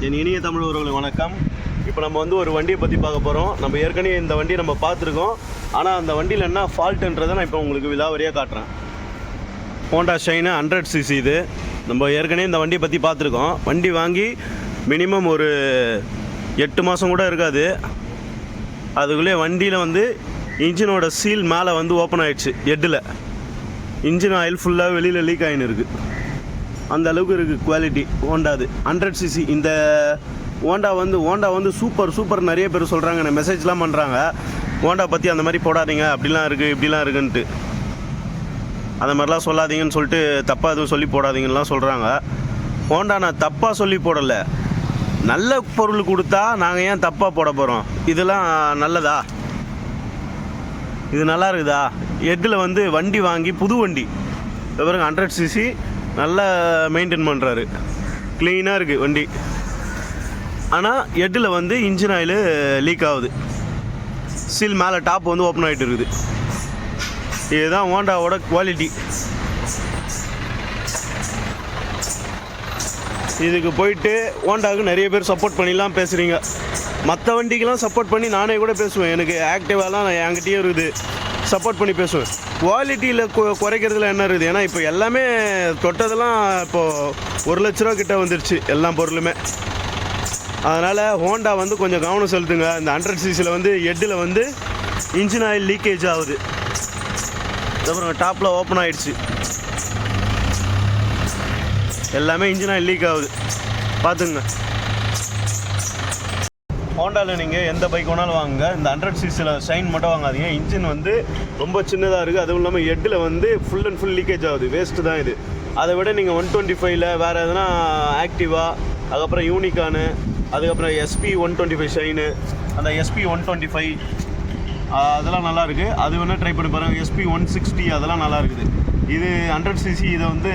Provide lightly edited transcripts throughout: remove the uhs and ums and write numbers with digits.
என் இனிய தமிழ் உறவுகளுக்கு வணக்கம். இப்போ நம்ம வந்து ஒரு வண்டியை பற்றி பார்க்க போகிறோம். நம்ம ஏற்கனவே இந்த வண்டியை நம்ம பார்த்துருக்கோம். ஆனால் அந்த வண்டியில் என்ன ஃபால்ட்டுன்றதை நான் இப்போ உங்களுக்கு விலாவரியாக காட்டுறேன். ஹோண்டா ஷைனு 100cc இது. நம்ம ஏற்கனவே இந்த வண்டியை பற்றி பார்த்துருக்கோம். வண்டி வாங்கி மினிமம் ஒரு 8 மாதம் கூட இருக்காது. அதுக்குள்ளே வண்டியில் வந்து இன்ஜினோட சீல் மேலே வந்து ஓப்பன் ஆகிடுச்சு. ஹெட்டில் இன்ஜின் ஆயில் ஃபுல்லாக வெளியில் லீக் ஆகின்னு இருக்குது. அந்த அளவுக்கு இருக்குது குவாலிட்டி ஹோண்டாது 100cc. இந்த ஹோண்டா வந்து சூப்பர் நிறைய பேர் சொல்கிறாங்க, நான் மெசேஜ்லாம் பண்ணுறாங்க. ஹோண்டா பற்றி அந்த மாதிரி போடாதீங்க, அப்படிலாம் இருக்குது இப்படிலாம் இருக்குன்ட்டு. அந்த மாதிரிலாம் சொல்லாதீங்கன்னு சொல்லிட்டு தப்பாக எதுவும் சொல்லி போடாதீங்கலாம் சொல்கிறாங்க. ஹோண்டா நான் தப்பாக சொல்லி போடலை. நல்ல பொருள் கொடுத்தா நாங்கள் ஏன் தப்பாக போட போகிறோம்? இதெல்லாம் நல்லதா? இது நல்லா இருக்குதா? ஹெட்டில் வந்து வண்டி வாங்கி புது வண்டி பாருங்க, 100cc நல்லா மெயின்டைன் பண்ணுறாரு. க்ளீனாக இருக்குது வண்டி. ஆனால் ஹெட்டில் வந்து இன்ஜின் ஆயில் லீக் ஆகுது. சீல் மேலே டாப் வந்து ஓப்பன் ஆகிட்டு இருக்குது. இதுதான் ஹோண்டாவோட குவாலிட்டி. இதுக்கு போயிட்டு ஹோண்டாவுக்கு நிறைய பேர் சப்போர்ட் பண்ணிலாம் பேசுகிறீங்க. மற்ற வண்டிக்கெலாம் சப்போர்ட் பண்ணி நானே கூட பேசுவேன். எனக்கு ஆக்டிவாலாம் என்கிட்டயே இருக்குது, சப்போர்ட் பண்ணி பேசுவேன். குவாலிட்டியில் குறைக்கிறதுல என்ன இருக்குது? ஏன்னா இப்போ எல்லாமே தொட்டதெல்லாம் இப்போது 1 லட்ச ரூபா கிட்ட வந்துருச்சு எல்லா பொருளுமே. அதனால் ஹோண்டா வந்து கொஞ்சம் கவனம் செலுத்துங்க. இந்த 100cc வந்து ஹெட்டில் வந்து இன்ஜின் ஆயில் லீக்கேஜ் ஆகுது. அப்புறம் டாப்பில் ஓப்பன் ஆகிடுச்சு. எல்லாமே இன்ஜின் ஆயில் லீக் ஆகுது, பார்த்துங்க. ஹோண்டாவில் நீங்கள் எந்த பைக் வேணாலும் வாங்குங்க. இந்த 100cc ஷைன் மட்டும் வாங்காதீங்க. இன்ஜின் வந்து ரொம்ப சின்னதாக இருக்குது. அதுவும் இல்லாமல் ஹெட்டில் வந்து ஃபுல் அண்ட் ஃபுல் லீக்கேஜ் ஆகுது. வேஸ்ட்டு தான் இது. அதை விட நீங்கள் 125ல் வேறு எதுனா ஆக்டிவா, அதுக்கப்புறம் யூனிகானு, அதுக்கப்புறம் SP 125 ஷைனு, அந்த SP 125 அதெல்லாம் நல்லாயிருக்கு. அது வேணால் ட்ரை பண்ணி பாருங்கள். SP 160 அதெல்லாம் நல்லா இருக்குது. இது 100cc இதை வந்து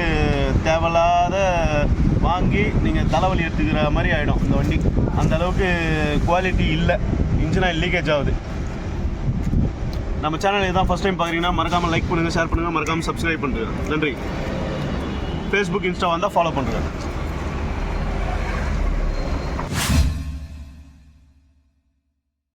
தேவையில்லாத வாங்கி நீங்கள் தலைவலி எடுத்துக்கிற மாதிரி ஆகிடும் இந்த வண்டி. அந்த அளவுக்கு குவாலிட்டி இல்லை. இன்ஜின் ஆயில் லீக்கேஜ் ஆகுது. நம்ம சேனல் இதான் ஃபஸ்ட் டைம் பார்க்குறீங்கன்னா மறக்காமல் லைக் பண்ணுங்கள், ஷேர் பண்ணுங்கள், மறக்காமல் சப்ஸ்கிரைப் பண்ணுங்கள். நன்றி. ஃபேஸ்புக், இன்ஸ்டா வந்தால் ஃபாலோ பண்ணுறேன்.